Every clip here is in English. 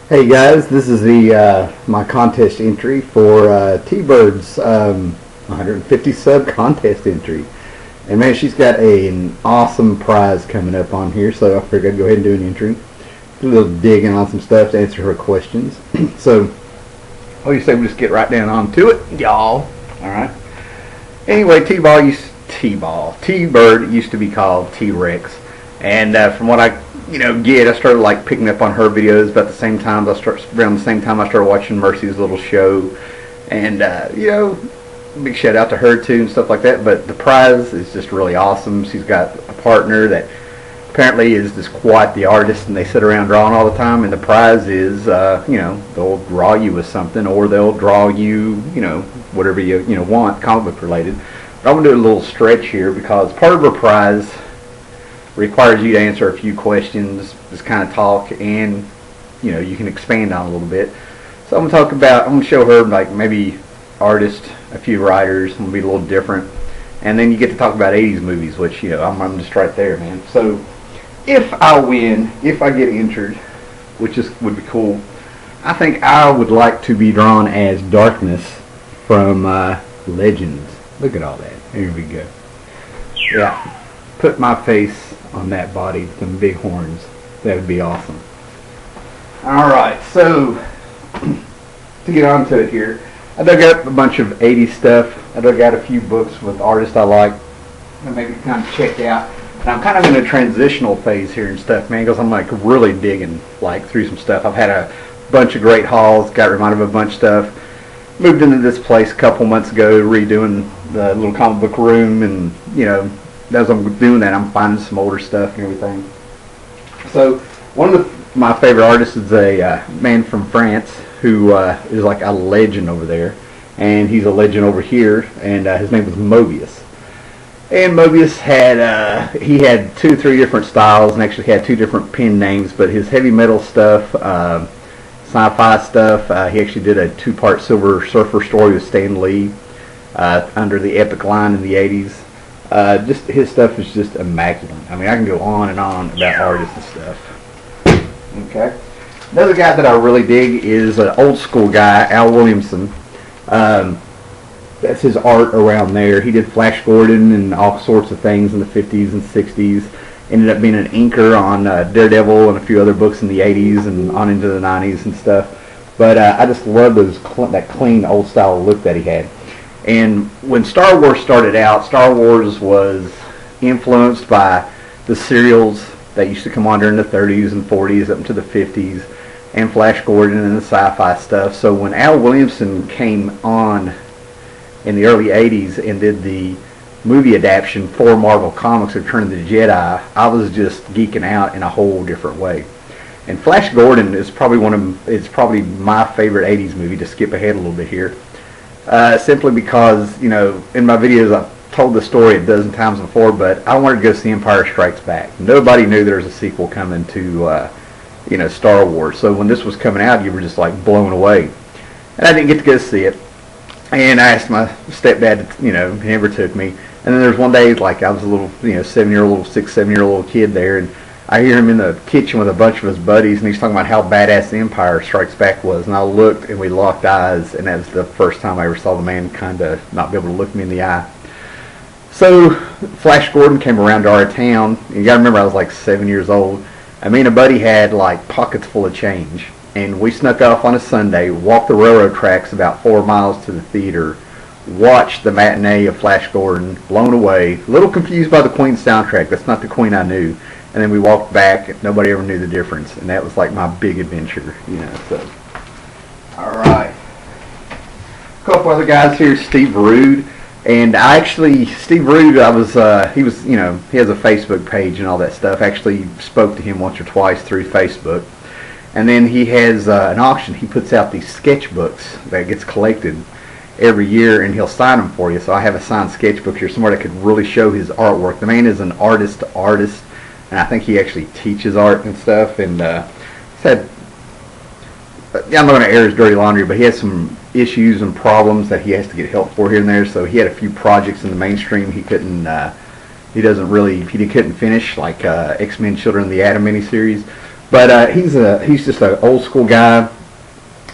Hey guys, this is the my contest entry for T-Bird's 150 sub contest entry, and man, she's got an awesome prize coming up on here. So I figured I'd go ahead and do an entry, do a little digging on some stuff to answer her questions. So, what do you say we just get right down onto it, y'all? All right. Anyway, T-Bird used to be called T-Rex, and from what I I started like picking up on her videos about the same time. Around the same time I started watching Mercy's little show, and big shout out to her too and stuff like that. But the prize is just really awesome. She's got a partner that apparently is just quite the artist, and they sit around drawing all the time. And the prize is they'll draw you with something, or they'll draw you whatever you want comic book related. But I'm gonna do a little stretch here because part of her prize requires you to answer a few questions, just kind of talk, and you can expand on a little bit. So I'm gonna show her like maybe artists, a few writers. I'm gonna be a little different, and then you get to talk about 80s movies, which I'm just right there, man. So if I win, if I get entered, which would be cool, I think I would like to be drawn as Darkness from Legends. Look at all that. Here we go. Yeah, put my face on that body with them big horns. That would be awesome. Alright, so to get on to it here, I dug up a bunch of 80s stuff. I dug out a few books with artists I like and maybe kind of check out. And I'm kind of in a transitional phase here and stuff, man, because I'm like really digging like through some stuff. I've had a bunch of great hauls, got reminded of a bunch of stuff. Moved into this place a couple months ago, redoing the little comic book room, and as I'm doing that, I'm finding some older stuff and everything. So one of my favorite artists is a man from France who is like a legend over there, and he's a legend over here, and his name was Mobius. And Mobius had he had 2 or 3 different styles, and actually had 2 different pen names. But his heavy metal stuff, sci-fi stuff, he actually did a 2-part Silver Surfer story with Stan Lee under the Epic line in the 80s. Just his stuff is just immaculate. I mean, I can go on and on about artists and stuff. Okay. Another guy that I really dig is an old school guy, Al Williamson. That's his art around there. He did Flash Gordon and all sorts of things in the 50s and 60s. Ended up being an inker on Daredevil and a few other books in the 80s and on into the 90s and stuff. But I just love that clean old style look that he had. And when Star Wars started out, Star Wars was influenced by the serials that used to come on during the 30s and 40s up into the 50s, and Flash Gordon and the sci-fi stuff. So when Al Williamson came on in the early 80s and did the movie adaptation for Marvel Comics of Return of the Jedi, I was just geeking out in a whole different way. And Flash Gordon is probably my favorite 80s movie, to skip ahead a little bit here. Simply because, in my videos I've told the story a dozen times before, but I wanted to go see Empire Strikes Back. Nobody knew there was a sequel coming to, Star Wars. So when this was coming out, you were just like blown away. And I didn't get to go see it. And I asked my stepdad, he never took me. And then there was one day, like I was a little, 7-year-old kid there, and I hear him in the kitchen with a bunch of his buddies, and he's talking about how badass The Empire Strikes Back was. And I looked, and we locked eyes, and that was the first time I ever saw the man kind of not be able to look me in the eye. So Flash Gordon came around to our town, and you got to remember I was like 7 years old. I mean, a buddy had like pockets full of change, and we snuck off on a Sunday, walked the railroad tracks about 4 miles to the theater, watched the matinee of Flash Gordon, blown away, a little confused by the Queen soundtrack. That's not the Queen I knew. And then we walked back, and nobody ever knew the difference. And that was like my big adventure, so. Alright. A couple other guys here, Steve Rude. And Steve Rude, he has a Facebook page and all that stuff. I actually spoke to him once or twice through Facebook. And then he has an auction. He puts out these sketchbooks that gets collected every year, and he'll sign them for you. So I have a signed sketchbook here somewhere that could really show his artwork. The man is an artist to artist. And I think he actually teaches art and stuff. And he's had, I'm not going to air his dirty laundry, but he has some issues and problems that he has to get help for here and there. So he had a few projects in the mainstream he couldn't finish, like X-Men Children of the Atom miniseries. But he's just an old school guy.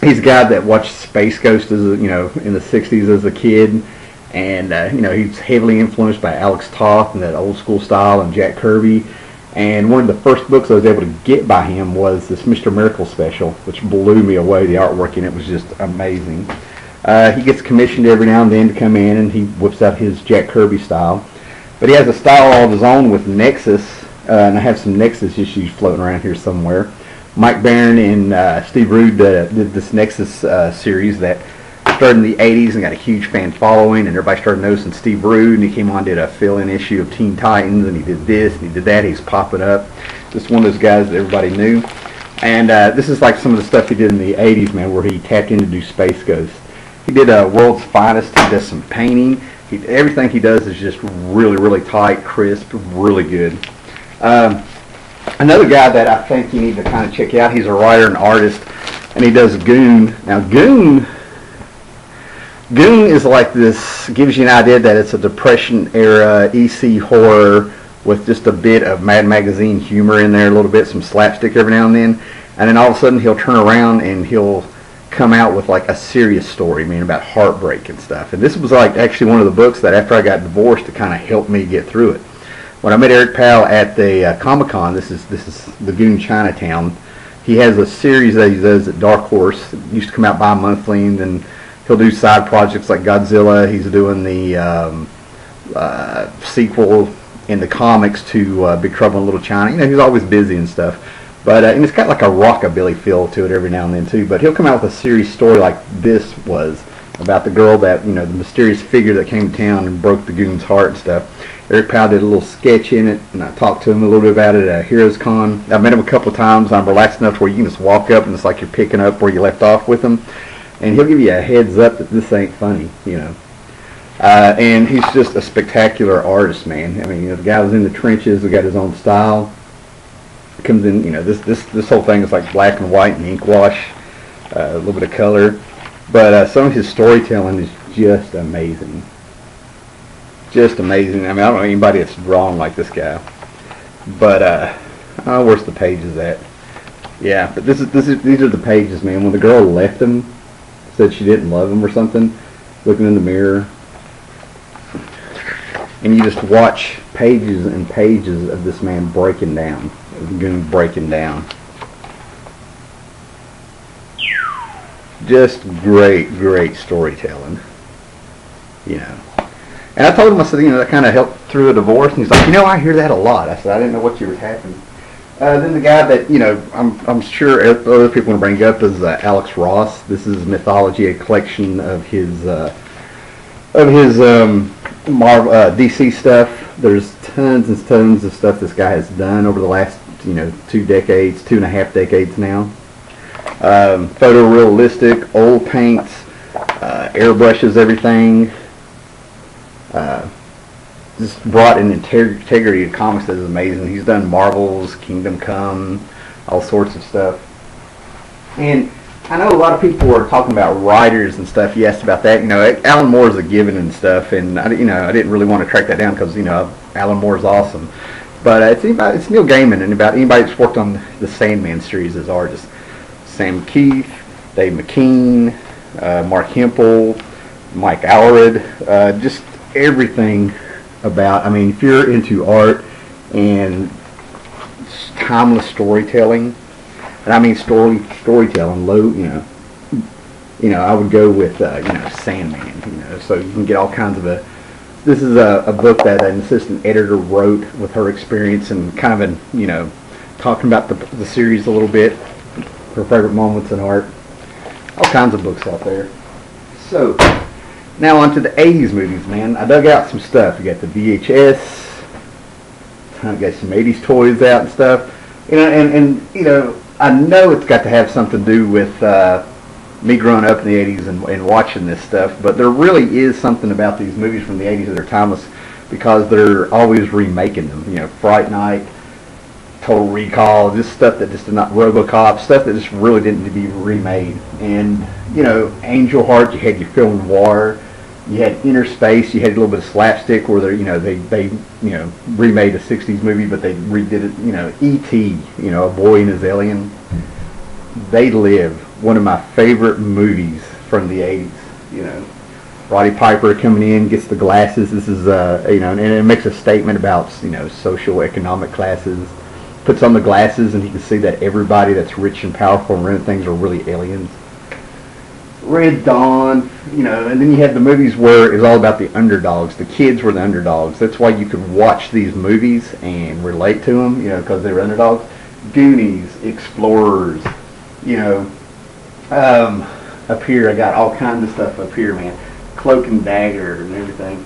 He's a guy that watched Space Ghost as in the '60s as a kid, and he's heavily influenced by Alex Toth and that old school style and Jack Kirby. And one of the first books I was able to get by him was this Mr. Miracle special, which blew me away. The artwork in it was just amazing. He gets commissioned every now and then to come in, and he whips out his Jack Kirby style. But he has a style all of his own with Nexus, and I have some Nexus issues floating around here somewhere. Mike Barron and Steve Rude did this Nexus series that started in the 80s and got a huge fan following, and everybody started noticing Steve Rude, and he came on and did a fill-in issue of Teen Titans, and he did this, and he did that. He's popping up. Just one of those guys that everybody knew. And this is like some of the stuff he did in the 80s, man, where he tapped in to do Space Ghost. He did World's Finest. He does some painting. Everything he does is just really, really tight, crisp, really good. Another guy that I think you need to kind of check out, he's a writer and artist, and he does Goon. Now, Goon is like this, gives you an idea that it's a Depression-era EC horror with just a bit of Mad Magazine humor in there, a little bit, some slapstick every now and then all of a sudden he'll turn around and he'll come out with like a serious story, I mean, about heartbreak and stuff. And this was like actually one of the books that after I got divorced, it kind of helped me get through it. When I met Eric Powell at the Comic-Con, this is the Goon Chinatown. He has a series that he does at Dark Horse. It used to come out bi-monthly, and then he'll do side projects like Godzilla. He's doing the sequel in the comics to Big Trouble in Little China. He's always busy and stuff. But and it's got like a rockabilly feel to it every now and then too. But he'll come out with a serious story like this was about the girl that the mysterious figure that came to town and broke the Goon's heart and stuff. Eric Powell did a little sketch in it, and I talked to him a little bit about it at Heroes Con. I've met him a couple of times. I'm relaxed enough where you can just walk up and it's like you're picking up where you left off with him, and he'll give you a heads up that this ain't funny, And he's just a spectacular artist, man. I mean, the guy was in the trenches. He got his own style. Comes in, this whole thing is like black and white and ink wash, a little bit of color, but some of his storytelling is just amazing. Just amazing. I mean, I don't know anybody that's drawn like this guy. But where's the pages at? Yeah, but these are the pages, man. When the girl left him, said she didn't love him or something, looking in the mirror, and you just watch pages and pages of this man breaking down. Goon breaking down. Just great storytelling. And I told him, I said, that kind of helped through a divorce. And he's like, I hear that a lot. I said, I didn't know what you were having. Then the guy that, I'm sure other people want to bring up is Alex Ross. This is Mythology, a collection of his Marvel, DC stuff. There's tons and tons of stuff this guy has done over the last 2.5 decades now. Photorealistic, oil paints, airbrushes everything. Just brought an integrity to comics that is amazing. He's done Marvel's, Kingdom Come, all sorts of stuff. And I know a lot of people were talking about writers and stuff. You asked about that. Alan Moore's a given and stuff, and I didn't really want to track that down because Alan Moore's awesome. But it's Neil Gaiman and about anybody that's worked on the Sandman series as artists. Sam Keith, Dave McKean, Mark Hempel, Mike Allred, just everything about. I mean, if you're into art and timeless storytelling, and I mean storytelling, I would go with Sandman. So you can get all kinds of This is a book that an assistant editor wrote with her experience and kind of talking about the series a little bit, her favorite moments in art, all kinds of books out there. So now on to the 80s movies, man. I dug out some stuff. You got the VHS, I got some 80s toys out and stuff. I know it's got to have something to do with me growing up in the 80s and watching this stuff, but there really is something about these movies from the 80s that are timeless because they're always remaking them. Fright Night, Total Recall, just stuff that just did not, RoboCop, stuff that just really didn't need to be remade. And, Angel Heart, you had your film Noir, You had Inner Space. You had a little bit of slapstick where they remade a '60s movie, but they redid it. E.T. A boy and his alien. They Live. One of my favorite movies from the '80s. Roddy Piper coming in, gets the glasses. This is and it makes a statement about social economic classes. Puts on the glasses and he can see that everybody that's rich and powerful and running things are really aliens. Red Dawn, and then you had the movies where it's all about the underdogs. The kids were the underdogs. That's why you could watch these movies and relate to them, because they were underdogs. Goonies, Explorers, up here I got all kinds of stuff up here, man. Cloak and Dagger and everything.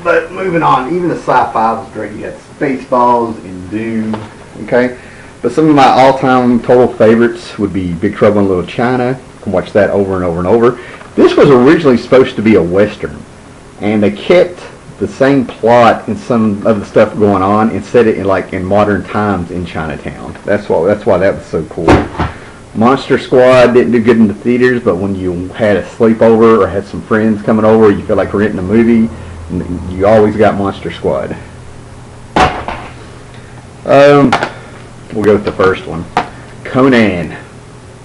But moving on, even the sci-fi was great. You had Spaceballs and Doom, okay? But some of my all-time total favorites would be Big Trouble in Little China. Can watch that over and over and over. This was originally supposed to be a Western, and they kept the same plot and some of the stuff going on and set it in modern times in Chinatown. That's why that was so cool. Monster Squad didn't do good in the theaters, but when you had a sleepover or had some friends coming over, you feel like renting a movie, you always got Monster Squad. We'll go with the first one. Conan.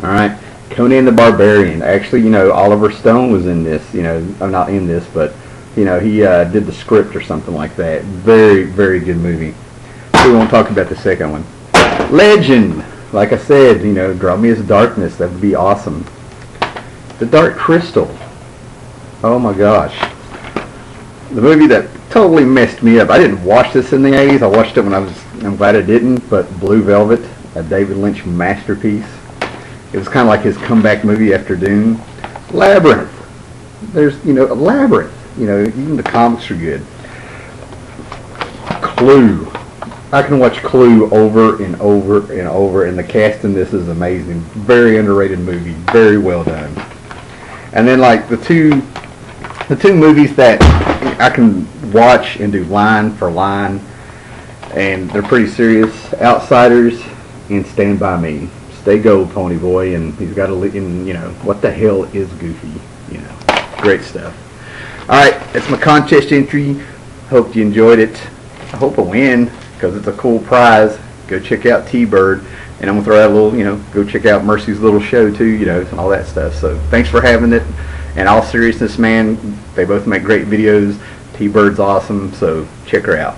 Alright. Conan the Barbarian. Actually, Oliver Stone was in this. I'm not in this, but he did the script or something like that. Very, very good movie. We won't talk about the second one. Legend. Like I said, Draw Me as Darkness. That would be awesome. The Dark Crystal. Oh my gosh. The movie that totally messed me up. I didn't watch this in the 80s. I watched it when I'm glad I didn't, but Blue Velvet, a David Lynch masterpiece. It was kind of like his comeback movie after Dune. Labyrinth. There's, Labyrinth. Even the comics are good. Clue. I can watch Clue over and over and over, and the cast in this is amazing. Very underrated movie. Very well done. And then, like, the two movies that I can watch and do line for line, and they're pretty serious. Outsiders and Stand By Me. Stay gold, Pony Boy, and he's got what the hell is Goofy? Great stuff. Alright, that's my contest entry. Hope you enjoyed it. I hope I win, because it's a cool prize. Go check out T-Bird, and I'm going to throw out a little, go check out Mercy's little show too, and all that stuff. So thanks for having it. And all seriousness, man, they both make great videos. T-Bird's awesome, so check her out.